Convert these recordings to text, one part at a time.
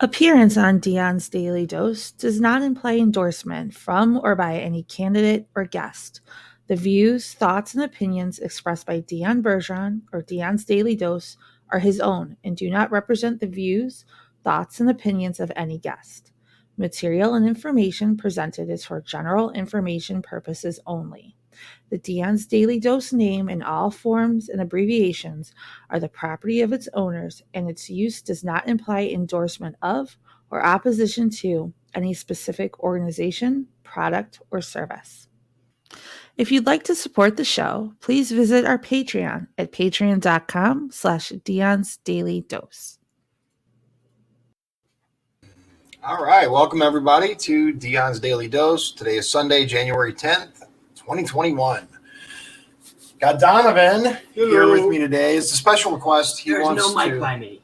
Appearance on Dion's Daily Dose does not imply endorsement from or by any candidate or guest. The views, thoughts, and opinions expressed by Dion Bergeron or Dion's Daily Dose are his own and do not represent the views, thoughts, and opinions of any guest. Material and information presented is for general information purposes only. The Dion's Daily Dose name in all forms and abbreviations are the property of its owners, and its use does not imply endorsement of or opposition to any specific organization, product, or service. If you'd like to support the show, please visit our Patreon at patreon.com/Dion's Daily Dose. All right, welcome everybody to Dion's Daily Dose. Today is Sunday, January 10th, 2021. Got Donovan here with me today. It's a special request. There's no mic by me.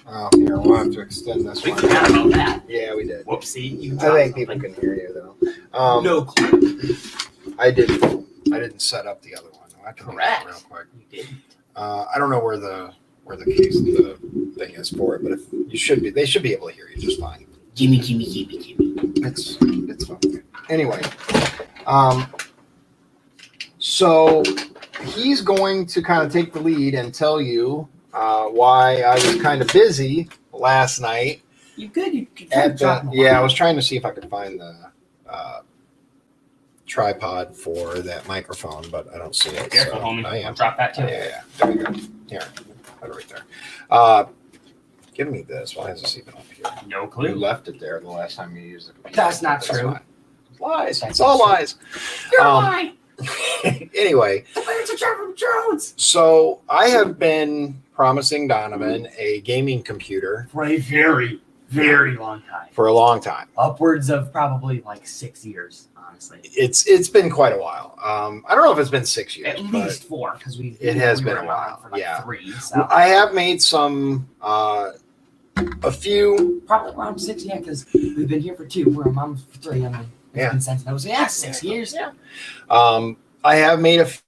Oh, here, we'll have to extend this We one. forgot about that. Yeah, we did. Whoopsie. I think people can hear you, though. No clue. I didn't set up the other one. I can do that Correct. real quick. You didn't. I don't know where the the thing is for it, but if you should be, they should be able to hear you just fine. Gimme. It's fine. Anyway, so he's going to kind of take the lead and tell you why I was kind of busy last night. You good? You I was trying to see if I could find the tripod for that microphone, but I don't see it. Careful, so homie. I am. Drop that too. Yeah. There we go. Here, put it right there. Give me this. Why is this even up here? No You clue. left it there the last time you used it. That's not true. Fine. Lies. That's It's all not true. lies. You're lying. Anyway, The birds are traveling drones. so I have been promising Donovan a gaming computer For a very, very long time. for a long time. Upwards of probably like 6 years, honestly. It's been quite a while. I don't know if it's been 6 years. At least 4, because It has been were a while, around for like yeah. 3. but So I have made some a few. probably around 6, yeah, because we've been here for 2. We're a mom for 3. I mean, Yeah. Since I was 6 years. Yeah. I have made a few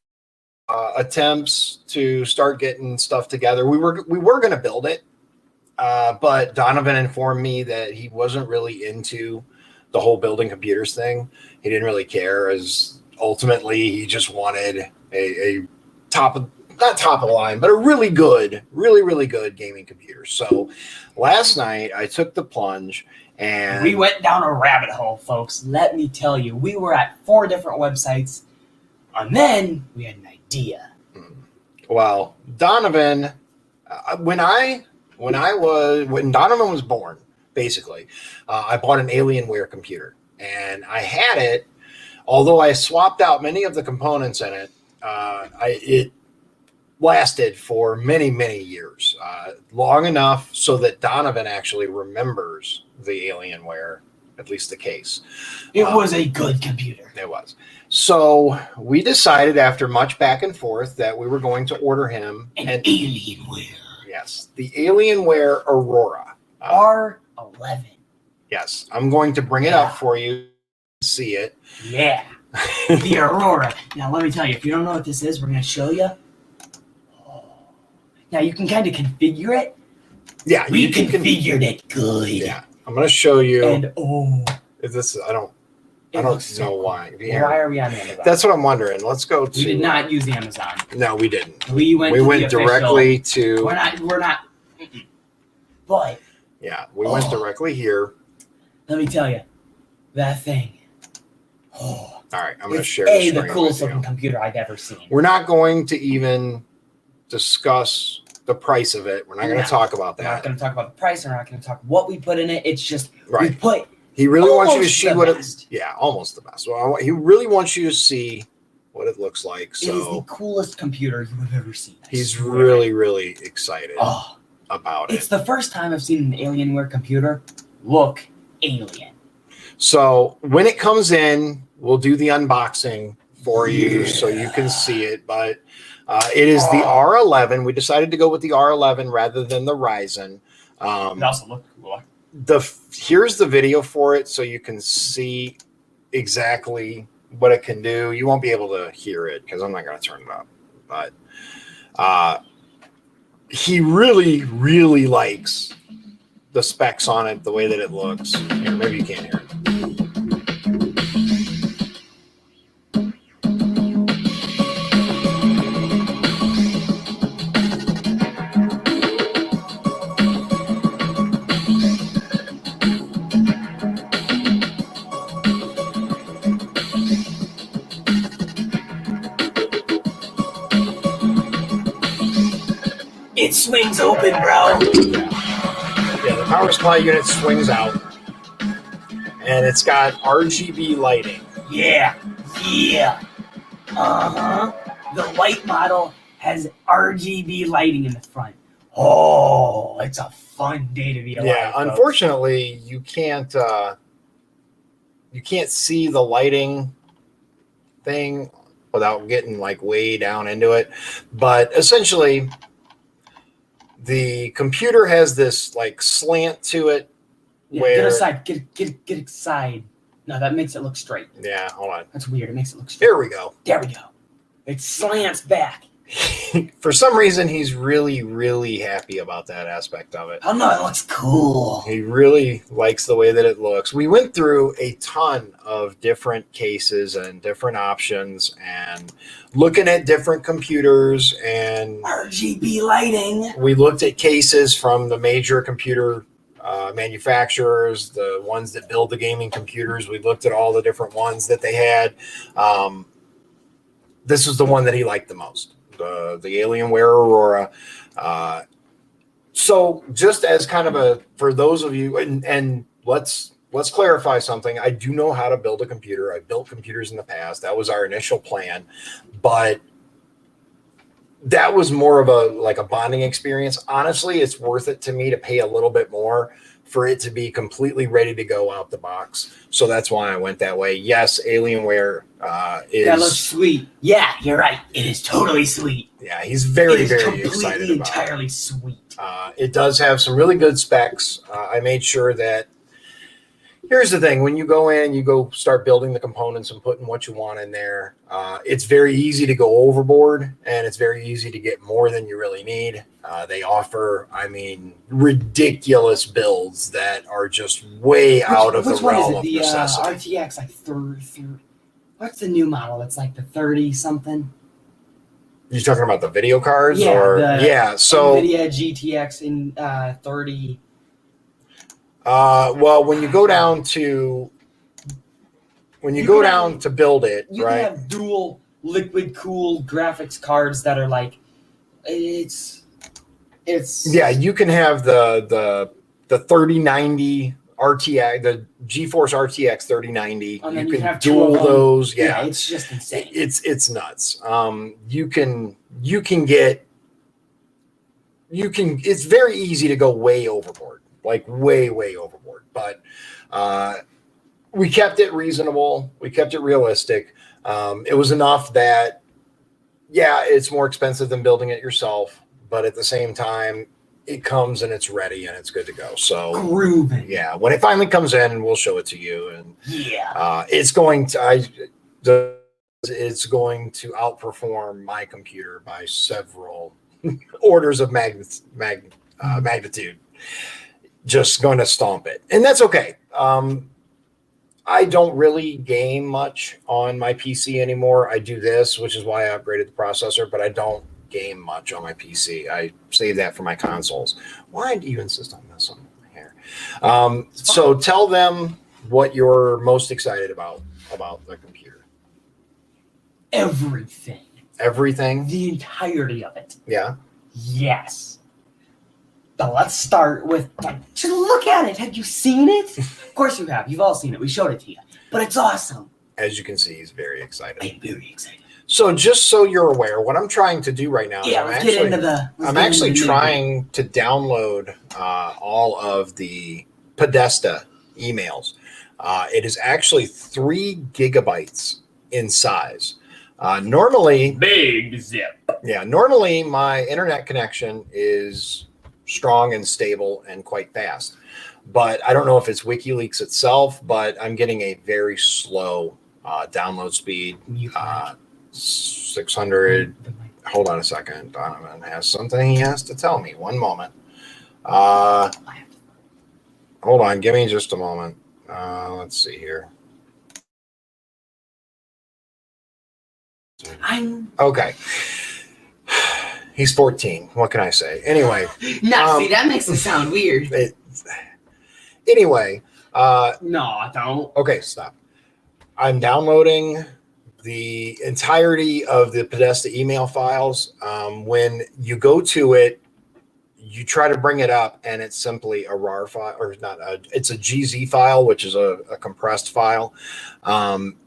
attempts to start getting stuff together. We were going to build it, but Donovan informed me that he wasn't really into the whole building computers thing. He didn't really care, as ultimately he just wanted a not top of the line, but a really good gaming computer. So last night I took the plunge and We went down a rabbit hole, folks. Let me tell you. We were at 4 different websites, and then we had an idea. well, Donovan, when Donovan was born, basically, I bought an Alienware computer, and I had it. Although I swapped out many of the components in it, it lasted for many years, long enough so that Donovan actually remembers the Alienware, at least the case. It was a good computer. It was. So we decided, after much back and forth, that we were going to order him An Alienware. Yes, the Alienware Aurora. R11. Yes, I'm going to bring it up for you to see it. Yeah. The Aurora. Now, let me tell you, if you don't know what this is, we're going to show you. Now, you can kind of configure it. Yeah, We you can configured it good. Yeah, I'm going to show you. And, Is this? I don't it know looks so why. cool. Why are we on Amazon? That's what I'm wondering. Let's go to. We did not use Amazon. No, we didn't. We went We to went the official- directly to. We're not. Mm-mm. But, Yeah, we went Oh. directly here. let me tell you, that thing. All right, I'm going to It's share the screen coolest with you. looking computer I've ever seen. We're not going to even discuss the price of it. We're not going No. to talk about We're not that. going to talk about the price. We're not going to talk what we put in it. It's just we Right. put He really wants you to almost see the what best. almost the best. Well, he really wants you to see what it looks like. It is the So coolest computer you have ever seen. I he's swear. really excited Oh, about it's it. the first time I've seen an Alienware computer look alien. So when it comes in, we'll do the unboxing for you so you can see it. But it is the R11. We decided to go with the R11 rather than the Ryzen. It also looked cool. Here's the video for it so you can see exactly what it can do. You won't be able to hear it because I'm not going to turn it up. But he really likes the specs on it, the way that it looks. Here, maybe you can't hear it. It swings open, bro. Yeah, the power supply unit swings out, and it's got RGB lighting. Yeah. The white model has RGB lighting in the front. Oh, it's a fun day to be alive. Yeah, folks. unfortunately, you can't see the lighting thing without getting like way down into it. But essentially, the computer has this like slant to it. Yeah, where get aside. Get aside. No, that makes it look straight. Yeah, hold on. That's weird. It makes it look straight. Here we go. There we go. It slants back. For some reason, he's really, really happy about that aspect of it. Oh no, it looks cool. He really likes the way that it looks. We went through a ton of different cases and different options and looking at different computers, and RGB lighting. we looked at cases from the major computer manufacturers, the ones that build the gaming computers. We looked at all the different ones that they had. This is the one that he liked the most, the Alienware Aurora. So just as kind of for those of you, and let's clarify something. I do know how to build a computer. I built computers in the past. That was our initial plan, but that was more of a bonding experience. Honestly, it's worth it to me to pay a little bit more for it to be completely ready to go out the box. So that's why I went that way. Yes, Alienware is... That looks sweet. Yeah, you're right. It is totally sweet. Yeah, he's very, very completely, excited about entirely it. sweet. It does have some really good specs. I made sure that... Here's the thing. When you go in, you go start building the components and putting what you want in there. It's very easy to go overboard, and it's very easy to get more than you really need. They offer, ridiculous builds that are just way out of the realm of necessity. The RTX, like third. What's the new model? It's like the 30 something. You're talking about the video cards, Yeah, So NVIDIA GTX in 30. Well, when you go down to build it, you right? can have dual liquid cooled graphics cards that are like, it's. Yeah, you can have the 3090 RTX, the GeForce RTX 3090. And then you you can have dual two of them. those. Yeah, it's just insane. It's nuts. It's very easy to go way overboard. Like way overboard, but we kept it reasonable. We kept it realistic. It was enough that, yeah, it's more expensive than building it yourself, but at the same time, it comes and it's ready and it's good to go. So grooving. Yeah, when it finally comes in, we'll show it to you, and yeah, it's going to outperform my computer by several orders of magnitude. Just going to stomp it, and that's okay. I don't really game much on my PC anymore. I do this, which is why I upgraded the processor, but I don't game much on my PC. I save that for my consoles. Why do you insist on this on my hair? So tell them what you're most excited about the computer. Everything. The entirety of it. Yeah. Yes. But let's start with, just look at it. Have you seen it? Of course you have. You've all seen it. We showed it to you. But it's awesome. As you can see, he's very excited. I am very excited. So just so you're aware, what I'm trying to do right now is I'm actually trying to download all of the Podesta emails. It is actually 3 gigabytes in size. Normally, big zip. Yeah, normally my internet connection is strong and stable and quite fast. But I don't know if it's WikiLeaks itself, but I'm getting a very slow download speed. 600. Hold on a second. Donovan has something he has to tell me. One moment. hold on. Give me just a moment. Let's see here. Okay. He's 14. What can I say? Anyway. No, see, that makes it sound weird. Anyway. No, don't. Okay, stop. I'm downloading the entirety of the Podesta email files. When you go to it, you try to bring it up, and it's simply a RAR file, or not. It's a GZ file, which is a compressed file.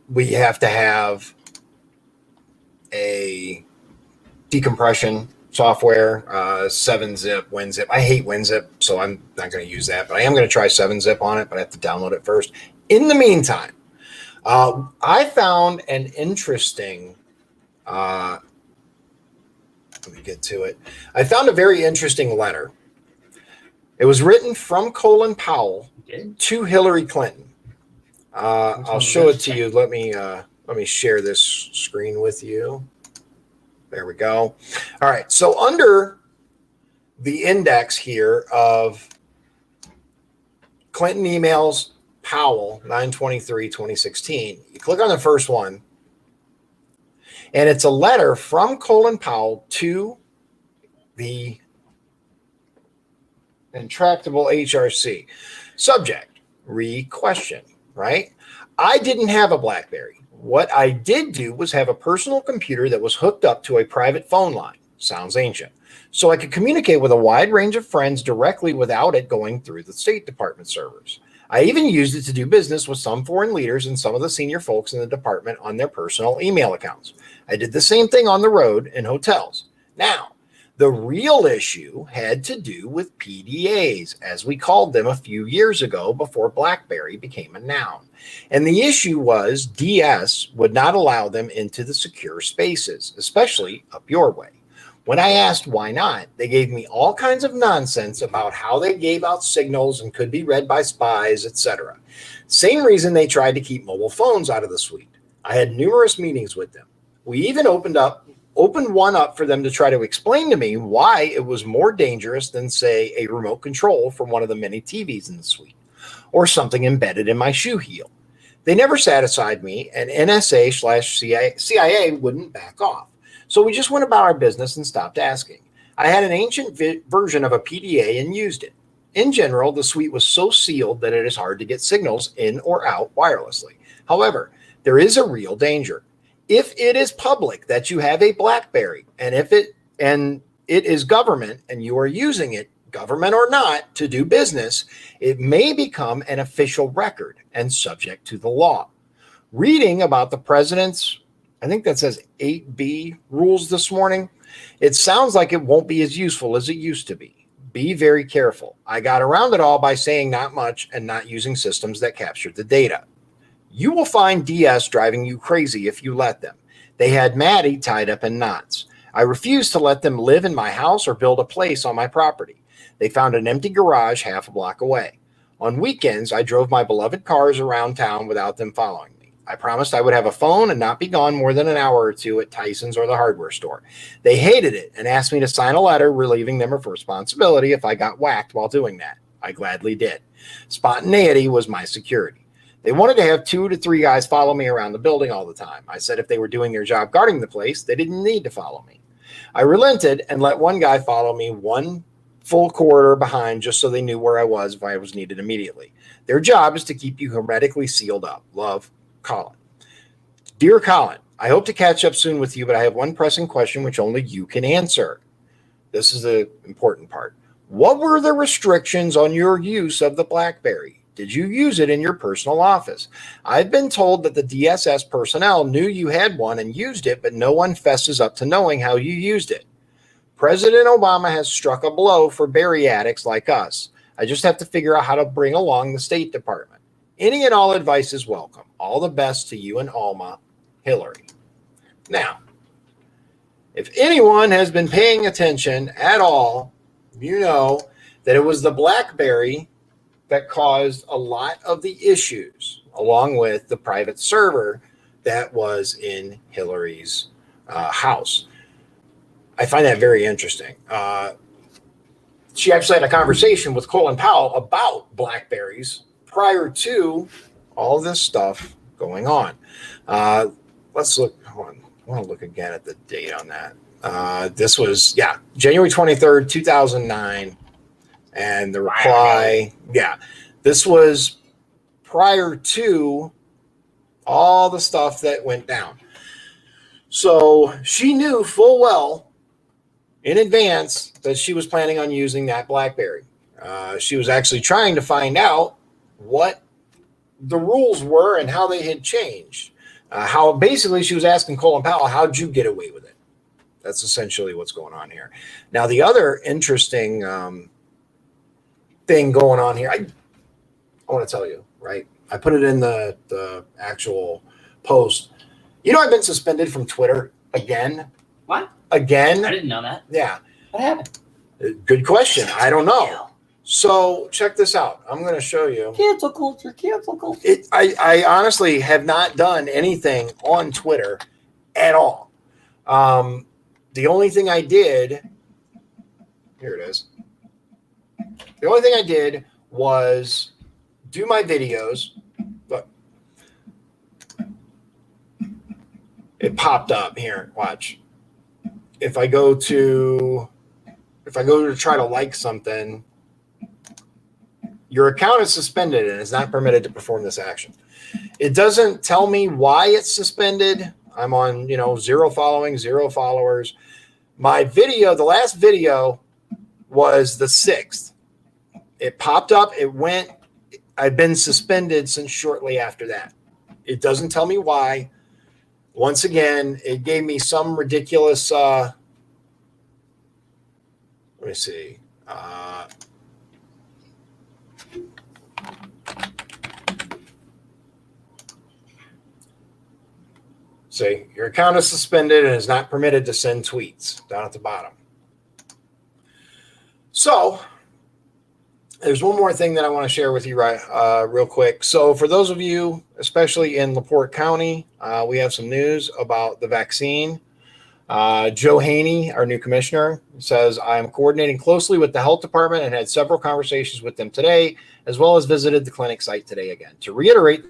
We have to have a decompression software, 7-zip, WinZip. I hate WinZip, so I'm not going to use that, but I am going to try 7-zip on it, but I have to download it first. In the meantime, I found an interesting, let me get to it. I found a very interesting letter. It was written from Colin Powell to Hillary Clinton. I'll show it to you. Let me share this screen with you. There we go. All right. So under the index here of Clinton emails, Powell, 9/23/2016, you click on the first one, and it's a letter from Colin Powell to the intractable HRC. Subject, re-question, right? I didn't have a BlackBerry. What I did do was have a personal computer that was hooked up to a private phone line. Sounds ancient. So I could communicate with a wide range of friends directly without it going through the State Department servers. I even used it to do business with some foreign leaders and some of the senior folks in the department on their personal email accounts. I did the same thing on the road in hotels. Now, the real issue had to do with PDAs, as we called them a few years ago before BlackBerry became a noun. And the issue was DS would not allow them into the secure spaces, especially up your way. When I asked why not, they gave me all kinds of nonsense about how they gave out signals and could be read by spies, etc. Same reason they tried to keep mobile phones out of the suite. I had numerous meetings with them. We even opened one up for them to try to explain to me why it was more dangerous than, say, a remote control from one of the many TVs in the suite, or something embedded in my shoe heel. They never satisfied me, and NSA/CIA wouldn't back off. So we just went about our business and stopped asking. I had an ancient version of a PDA and used it. In general, the suite was so sealed that it is hard to get signals in or out wirelessly. However, there is a real danger. If it is public that you have a BlackBerry, and it is government and you are using it, government or not, to do business, it may become an official record and subject to the law. Reading about the president's, I think that says 8B rules this morning, it sounds like it won't be as useful as it used to be. Be very careful. I got around it all by saying not much and not using systems that captured the data. You will find DS driving you crazy if you let them. They had Maddie tied up in knots. I refused to let them live in my house or build a place on my property. They found an empty garage half a block away. On weekends, I drove my beloved cars around town without them following me. I promised I would have a phone and not be gone more than an hour or two at Tyson's or the hardware store. They hated it and asked me to sign a letter relieving them of responsibility if I got whacked while doing that. I gladly did. Spontaneity was my security. They wanted to have 2 to 3 guys follow me around the building all the time. I said if they were doing their job guarding the place, they didn't need to follow me. I relented and let one guy follow me 1 full corridor behind just so they knew where I was if I was needed immediately. Their job is to keep you hermetically sealed up. Love, Colin. Dear Colin, I hope to catch up soon with you, but I have one pressing question which only you can answer. This is the important part. What were the restrictions on your use of the BlackBerry? Did you use it in your personal office? I've been told that the DSS personnel knew you had one and used it, but no one fesses up to knowing how you used it. President Obama has struck a blow for Berry addicts like us. I just have to figure out how to bring along the State Department. Any and all advice is welcome. All the best to you and Alma, Hillary. Now, if anyone has been paying attention at all, you know that it was the BlackBerry that caused a lot of the issues, along with the private server that was in Hillary's house. I find that very interesting. she actually had a conversation with Colin Powell about blackberries prior to all this stuff going on. Let's look. Hold on. I want to look again at the date on that. This was, January 23rd, 2009. And the reply, this was prior to all the stuff that went down. So she knew full well in advance that she was planning on using that BlackBerry. She was actually trying to find out what the rules were and how they had changed. How basically she was asking Colin Powell, how'd you get away with it? That's essentially what's going on here. Now, the other interesting thing going on here, I want to tell you, right? I put it in the actual post. You know, I've been suspended from Twitter again. What? Again? I didn't know that. Yeah. What happened? Good question. I don't know. So check this out. I'm going to show you. Cancel culture. I honestly have not done anything on Twitter at all. The only thing I did, here it is. The only thing I did was do my videos. Look, it popped up here. Watch. If I go to try to like something, your account is suspended and is not permitted to perform this action. It doesn't tell me why it's suspended. I'm on, 0 following, 0 followers. My video, the last video was the 6th. It popped up. It went. I've been suspended since shortly after that. It doesn't tell me why. Once again, it gave me some ridiculous, let me see. See, your account is suspended and is not permitted to send tweets down at the bottom. So there's one more thing that I want to share with you real quick. So for those of you, especially in LaPorte County, we have some news about the vaccine. Joe Haney, our new commissioner, says, I'm coordinating closely with the health department and had several conversations with them today, as well as visited the clinic site today again. To reiterate,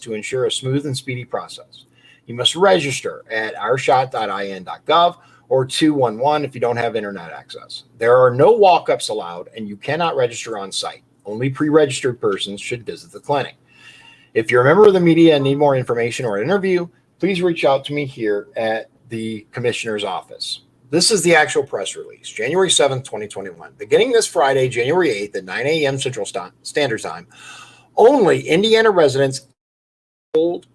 to ensure a smooth and speedy process, you must register at ourshot.in.gov or 211 if you don't have internet access. There are no walk-ups allowed, and you cannot register on site. Only pre-registered persons should visit the clinic. If you're a member of the media and need more information or an interview, please reach out to me here at the commissioner's office. This is the actual press release, January 7th, 2021. Beginning this Friday, January 8th at 9 a.m. Central Standard Time, only Indiana residents old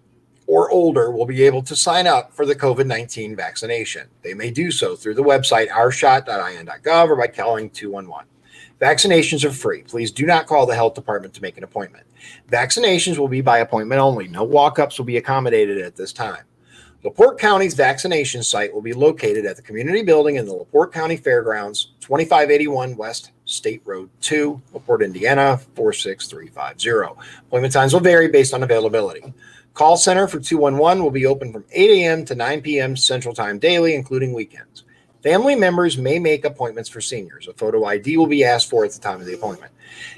or older will be able to sign up for the COVID-19 vaccination. They may do so through the website ourshot.in.gov or by calling 211. Vaccinations are free. Please do not call the health department to make an appointment. Vaccinations will be by appointment only. No walk-ups will be accommodated at this time. LaPorte County's vaccination site will be located at the community building in the LaPorte County Fairgrounds, 2581 West State Road 2, LaPorte, Indiana, 46350. Appointment times will vary based on availability. Call center for 211 will be open from 8 a.m. to 9 p.m. Central Time daily, including weekends. Family members may make appointments for seniors. A photo ID will be asked for at the time of the appointment.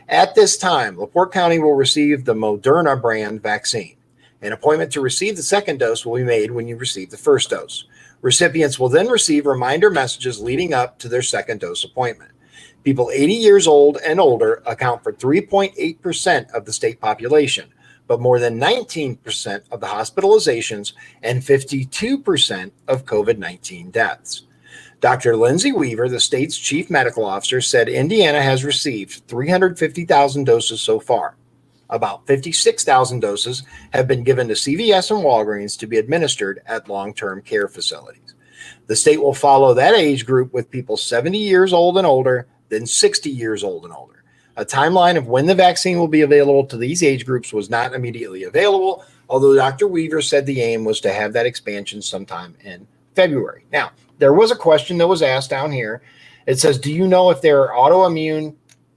At this time, LaPorte County will receive the Moderna brand vaccine. An appointment to receive the second dose will be made when you receive the first dose. Recipients will then receive reminder messages leading up to their second dose appointment. People 80 years old and older account for 3.8% of the state population, but more than 19% of the hospitalizations and 52% of COVID-19 deaths. Dr. Lindsay Weaver, the state's chief medical officer, said Indiana has received 350,000 doses so far. About 56,000 doses have been given to CVS and Walgreens to be administered at long-term care facilities. The state will follow that age group with people 70 years old and older, then 60 years old and older. A timeline of when the vaccine will be available to these age groups was not immediately available, although Dr. Weaver said the aim was to have that expansion sometime in February. Now, there was a question that was asked down here. It says, do you know if there are autoimmune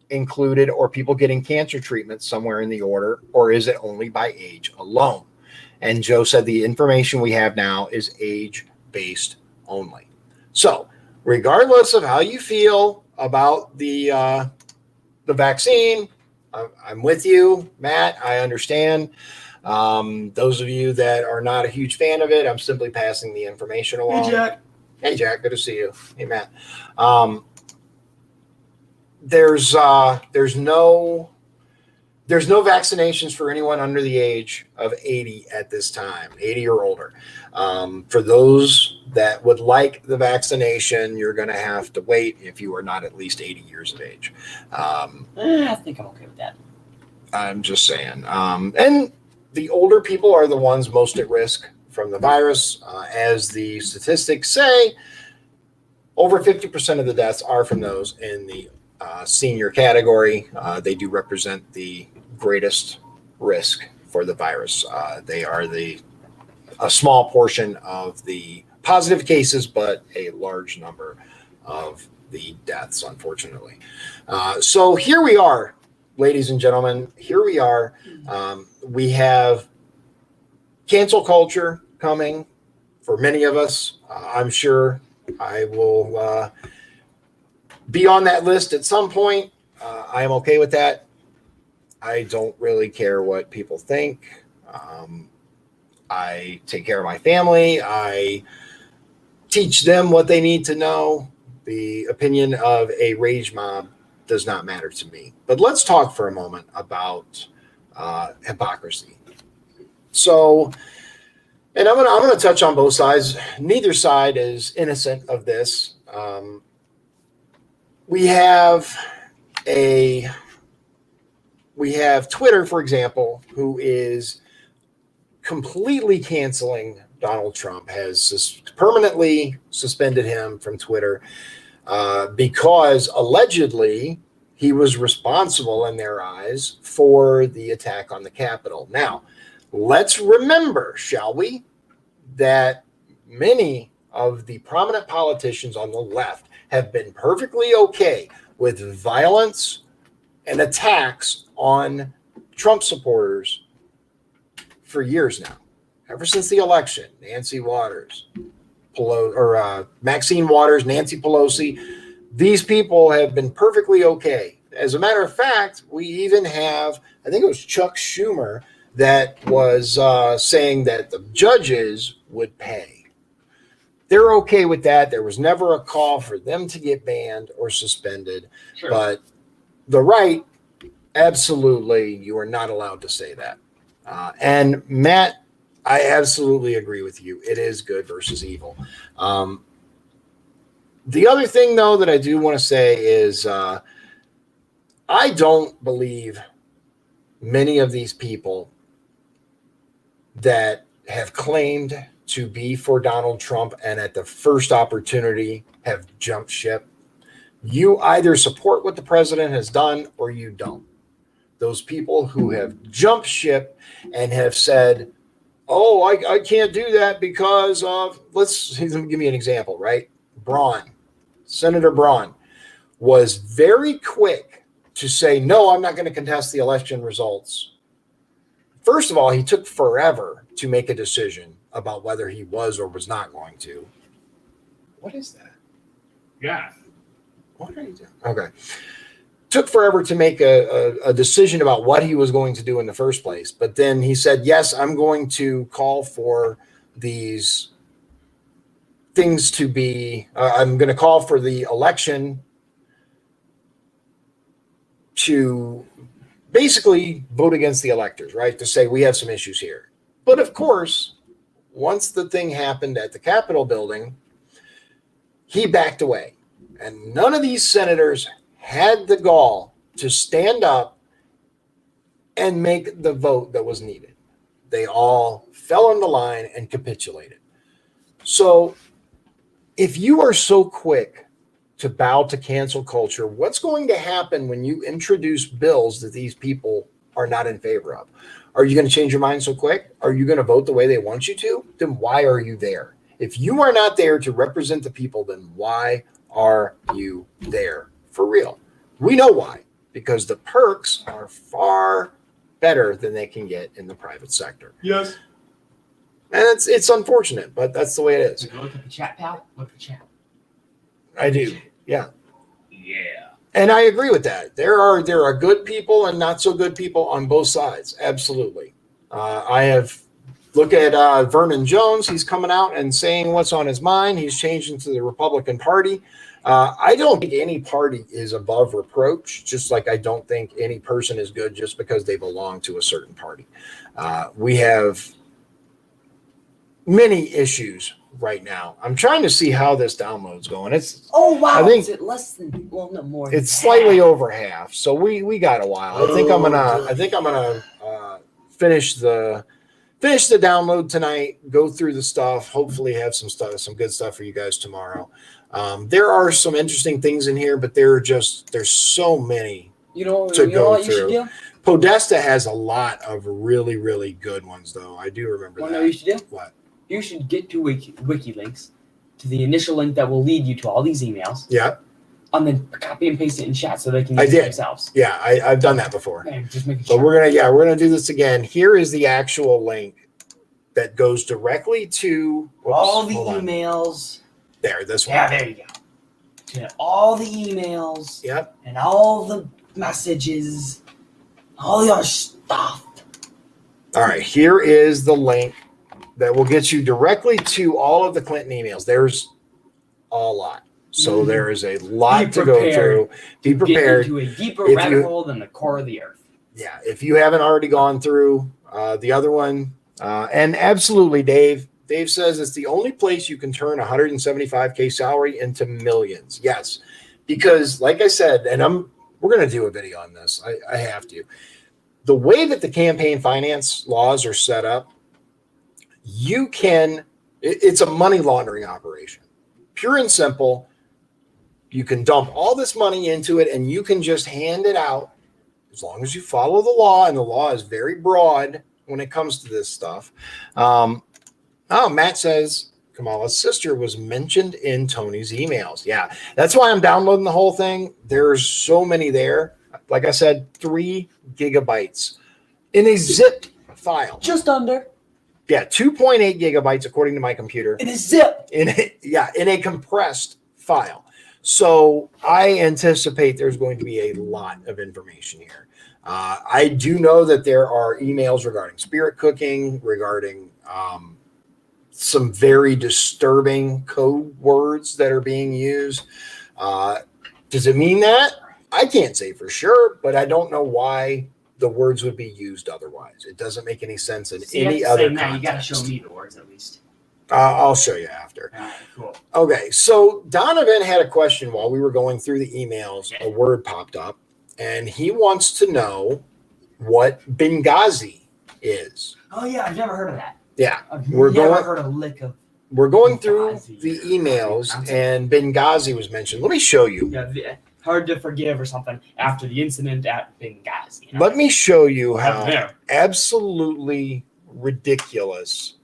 included or people getting cancer treatment somewhere in the order, or is it only by age alone? And Joe said the information we have now is age-based only. So regardless of how you feel about the vaccine. I'm with you, Matt. I understand. Those of you that are not a huge fan of it, I'm simply passing the information along. Hey, Jack. Hey, Jack. Good to see you. Hey, Matt. There's no vaccinations for anyone under the age of 80 at this time, 80 or older. For those that would like the vaccination, you're going to have to wait if you are not at least 80 years of age. I think I'm okay with that. I'm just saying. And the older people are the ones most at risk from the virus. As the statistics say, over 50% of the deaths are from those in the senior category. They do represent the greatest risk for the virus. They are a small portion of the positive cases, but a large number of the deaths, unfortunately. So here we are, ladies and gentlemen. Here we are. We have cancel culture coming for many of us. I'm sure I will be on that list at some point. I am okay with that. I don't really care what people think. I take care of my family. I teach them what they need to know. The opinion of a rage mob does not matter to me. But let's talk for a moment about hypocrisy. So, and I'm gonna touch on both sides. Neither side is innocent of this. We have Twitter, for example, who is completely canceling Donald Trump, has permanently suspended him from Twitter because allegedly he was responsible in their eyes for the attack on the Capitol. Now, let's remember, shall we, that many of the prominent politicians on the left have been perfectly okay with violence and attacks on Trump supporters for years now. Ever since the election, Maxine Waters, Nancy Pelosi, these people have been perfectly okay. As a matter of fact, we even have, I think it was Chuck Schumer that was saying that the judges would pay. They're okay with that. There was never a call for them to get banned or suspended. Sure. But the right, absolutely, you are not allowed to say that. And Matt, I absolutely agree with you. It is good versus evil. The other thing, though, that I do want to say is I don't believe many of these people that have claimed to be for Donald Trump and at the first opportunity have jumped ship. You either support what the president has done or you don't. Those people who have jumped ship and have said, oh, I can't do that because of, give me an example, right? Senator Braun was very quick to say, no, I'm not going to contest the election results. First of all, he took forever to make a decision about whether he was or was not going to. What is that? Yeah. What are you doing? Okay. Took forever to make a decision about what he was going to do in the first place. But then he said, yes, I'm going to call for these things to be, I'm going to call for the election to basically vote against the electors, right? To say we have some issues here. But of course, once the thing happened at the Capitol building, he backed away. And none of these senators had the gall to stand up and make the vote that was needed. They all fell on the line and capitulated. So if you are so quick to bow to cancel culture, what's going to happen when you introduce bills that these people are not in favor of? Are you going to change your mind so quick? Are you going to vote the way they want you to? Then why are you there? If you are not there to represent the people, then why are you there? For real. We know why. Because the perks are far better than they can get in the private sector. Yes. And it's unfortunate, but that's the way it is. Look at the chat, pal. Look at the chat. I do. Yeah. yeah. And I agree with that. There are good people and not so good people on both sides. Absolutely. I have look at Vernon Jones. He's coming out and saying what's on his mind. He's changing to the Republican Party. I don't think any party is above reproach, just like I don't think any person is good just because they belong to a certain party. We have many issues right now. I'm trying to see how this download's going. It's wow. I think is it less than no more? it's slightly over half, so we got a while. I think I'm gonna finish the download tonight. Go through the stuff. Hopefully, have some good stuff for you guys tomorrow. There are some interesting things in here, but there's so many You know to go what you should through. do? Podesta has a lot of really, really good ones, though. I do remember that. Know what you should do? What? You should get to Wikileaks, to the initial link that will lead you to all these emails. Yeah. And then copy and paste it in chat so they can I use it did. themselves. Yeah, I've done that before. Okay, just making But sure. we're gonna do this again. Here is the actual link that goes directly to all the emails. There, this one. Yeah, there you go. To all the emails. Yep. And all the messages. All your stuff. All right, here is the link that will get you directly to all of the Clinton emails. There's a lot. So there is a lot to go through. Be prepared. Get into a deeper rabbit hole than the core of the earth. Yeah, if you haven't already gone through the other one, and absolutely, Dave says it's the only place you can turn 175K salary into millions. Yes, because like I said, and we're going to do a video on this. I have to. The way that the campaign finance laws are set up, it's a money laundering operation. Pure and simple. You can dump all this money into it and you can just hand it out as long as you follow the law. And the law is very broad when it comes to this stuff. Matt says Kamala's sister was mentioned in Tony's emails. Yeah, that's why I'm downloading the whole thing. There's so many there. Like I said, 3 gigabytes in a zipped file. Just under. Yeah, 2.8 gigabytes according to my computer. It is zipped. In a compressed file. So I anticipate there's going to be a lot of information here. I do know that there are emails regarding spirit cooking, regarding some very disturbing code words that are being used. Does it mean that? I can't say for sure, but I don't know why the words would be used otherwise. It doesn't make any sense in any other context. You got to show me the words at least. I'll show you after. All right, cool. Okay, so Donovan had a question while we were going through the emails. A word popped up, and he wants to know what Benghazi is. Oh yeah, I've never heard of that. Yeah, We're going through the emails, and Benghazi was mentioned. Let me show you. Yeah, hard to forgive or something after the incident at Benghazi. You know? Let me show you how absolutely ridiculous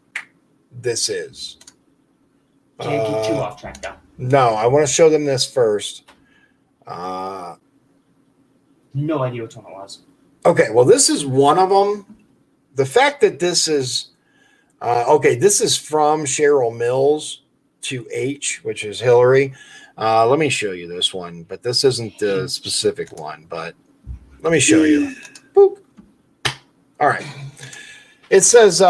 this is. Can't get too off track though. No, I want to show them this first. No idea which one it was. Okay, well, this is one of them. The fact that this is this is from Cheryl Mills to H, which is Hillary. Let me show you this one, but this isn't the specific one, but let me show you. Boop. All right. It says,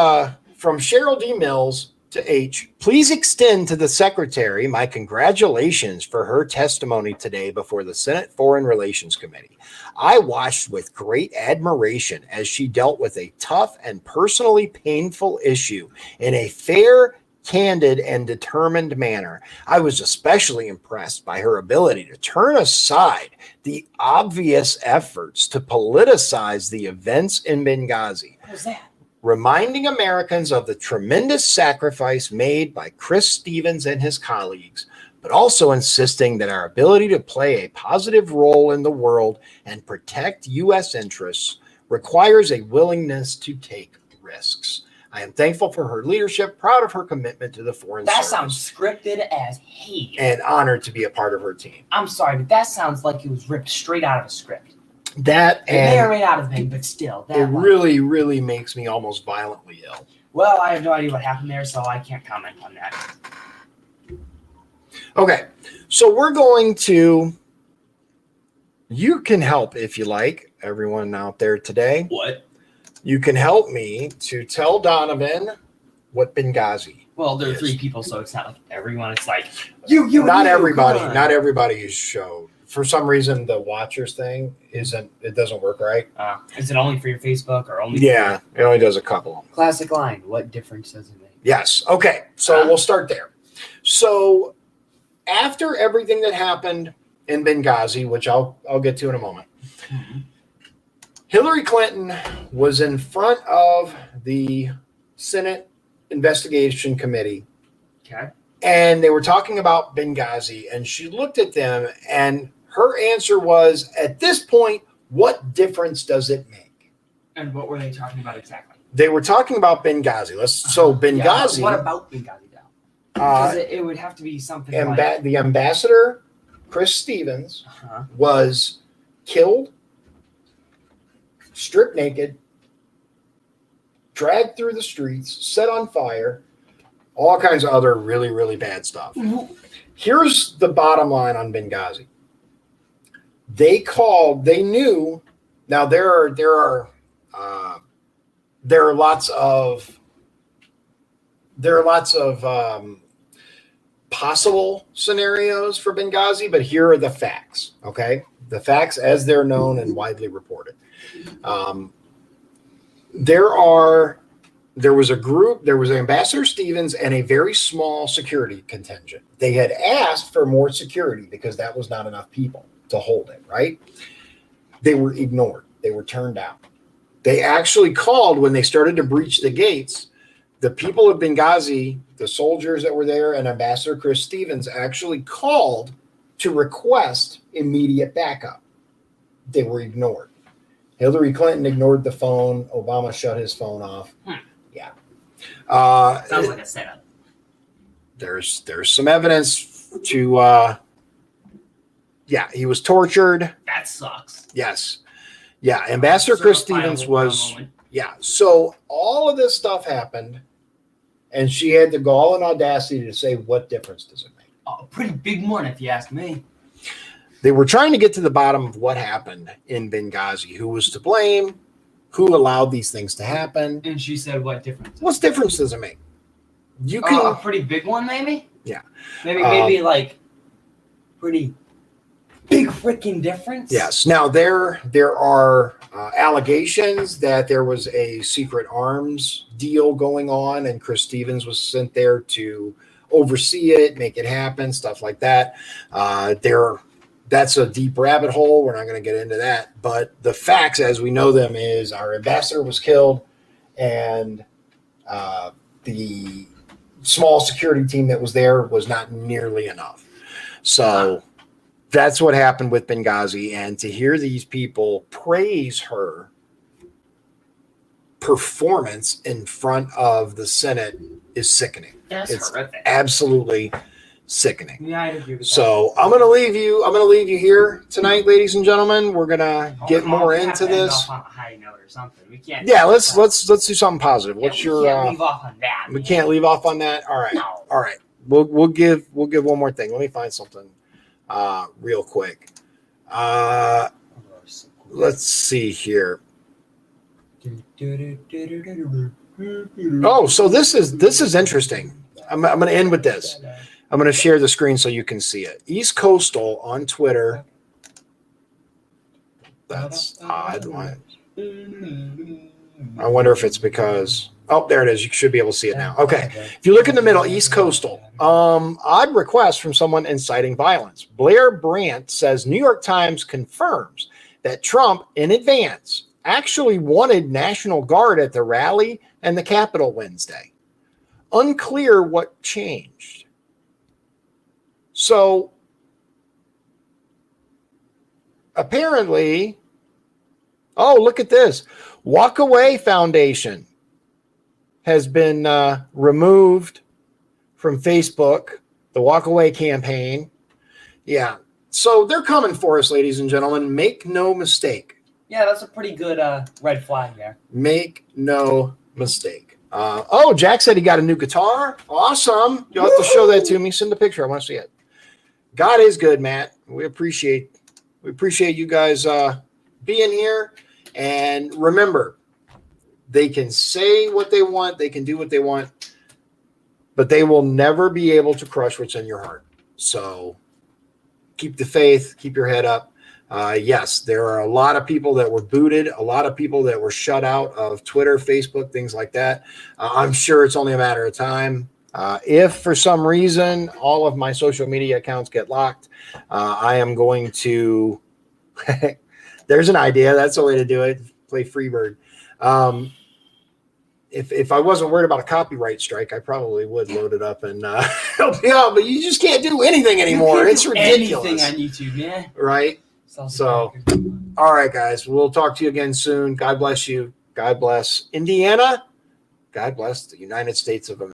from Cheryl D. Mills to H, please extend to the secretary my congratulations for her testimony today before the Senate Foreign Relations Committee. I watched with great admiration as she dealt with a tough and personally painful issue in a fair, candid, and determined manner. I was especially impressed by her ability to turn aside the obvious efforts to politicize the events in Benghazi. What was that? Reminding Americans of the tremendous sacrifice made by Chris Stevens and his colleagues, but also insisting that our ability to play a positive role in the world and protect U.S. interests requires a willingness to take risks. I am thankful for her leadership, proud of her commitment to the foreign service. That sounds scripted as hate. And honored to be a part of her team. I'm sorry, but that sounds like it was ripped straight out of a script. That It may or may not have been, but still. It really, really makes me almost violently ill. Well, I have no idea what happened there, so I can't comment on that. Okay, so we're going to You can help if you like, everyone out there today. What? You can help me to tell Donovan what Benghazi. Well, there are is. 3 people, so it's not like everyone. It's like Not everybody. come on. Not everybody is showed. For some reason, the watchers thing isn't. It doesn't work right. Is it only for your Facebook or only? Yeah, it only does a couple. Classic line. What difference does it make? Yes. Okay. So we'll start there. So after everything that happened in Benghazi, which I'll get to in a moment, Hillary Clinton was in front of the Senate Investigation Committee. Okay. And they were talking about Benghazi, and she looked at them, and her answer was, at this point, what difference does it make? And what were they talking about exactly? They were talking about Benghazi. So Benghazi. Yeah, what about Benghazi now? Because it would have to be something like the ambassador, Chris Stevens, was killed, stripped naked, dragged through the streets, set on fire, all kinds of other really, really bad stuff. Here's the bottom line on Benghazi. They knew. Now there are lots of possible scenarios for Benghazi, but here are the facts. Okay, the facts as they're known and widely reported. There was a group, there was Ambassador Stevens and a very small security contingent. They had asked for more security because that was not enough people to hold it, right? They were ignored. They were turned down. They actually called when they started to breach the gates. The people of Benghazi, the soldiers that were there, and Ambassador Chris Stevens actually called to request immediate backup. They were ignored. Hillary Clinton ignored the phone. Obama shut his phone off. Yeah. sounds like a setup. There's some evidence to he was tortured. That sucks. Yes. Yeah, Ambassador Chris Stevens was so all of this stuff happened, and she had the gall and audacity to say, what difference does it make? A pretty big one, if you ask me. They were trying to get to the bottom of what happened in Benghazi, who was to blame, who allowed these things to happen. And she said, what difference? What difference does it make? You can a pretty big one, maybe? Yeah. Maybe like pretty big freaking difference? Yes. Now, there are allegations that there was a secret arms deal going on, and Chris Stevens was sent there to oversee it, make it happen, stuff like that. That's a deep rabbit hole. We're not going to get into that. But the facts, as we know them, is our ambassador was killed, and the small security team that was there was not nearly enough. So that's what happened with Benghazi. And to hear these people praise her performance in front of the Senate is sickening. It's horrific. Absolutely sickening. Yeah, I agree with so that. I'm gonna leave you here tonight, ladies and gentlemen. We're gonna get more into this. Off on a high note or something. We can't. Yeah, let's do something positive. What's we can't leave off on that. We can't leave off on that. All right. No. All right. We'll give one more thing. Let me find something real quick. Let's see here. Oh, so this is interesting. I'm going to end with this. I'm going to share the screen so you can see it. East Coastal on Twitter. That's odd. I wonder if it's because. Oh, there it is. You should be able to see it now. Okay. If you look in the middle, East Coastal. Odd request from someone inciting violence. Blair Brandt says New York Times confirms that Trump, in advance, actually wanted National Guard at the rally and the Capitol Wednesday. Unclear what changed. So, apparently, look at this. Walk Away Foundation has been removed from Facebook, the Walk Away campaign. Yeah. So they're coming for us, ladies and gentlemen. Make no mistake. Yeah, that's a pretty good red flag there. Make no mistake. Jack said he got a new guitar. Awesome. You'll have to show that to me. Send a picture. I want to see it. God is good, Matt. We appreciate We appreciate you guys being here. And remember, they can say what they want, they can do what they want, but they will never be able to crush what's in your heart. So keep the faith, keep your head up. Yes, there are a lot of people that were booted, a lot of people that were shut out of Twitter, Facebook, things like that. I'm sure it's only a matter of time. If for some reason all of my social media accounts get locked, I am going to there's an idea. That's the way to do it. Play Freebird. If I wasn't worried about a copyright strike, I probably would load it up and help you out. But you just can't do anything anymore. It's ridiculous. Anything on YouTube, man. Right? So, all right, guys. We'll talk to you again soon. God bless you. God bless Indiana. God bless the United States of America.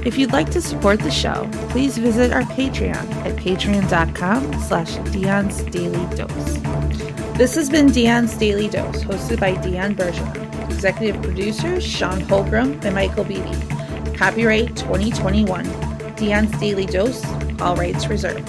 If you'd like to support the show, please visit our Patreon at patreon.com/Dion's Daily Dose. This has been Dion's Daily Dose, hosted by Dion Bergeron. Executive producers Sean Holgram and Michael Beatty. Copyright 2021. Dion's Daily Dose, all rights reserved.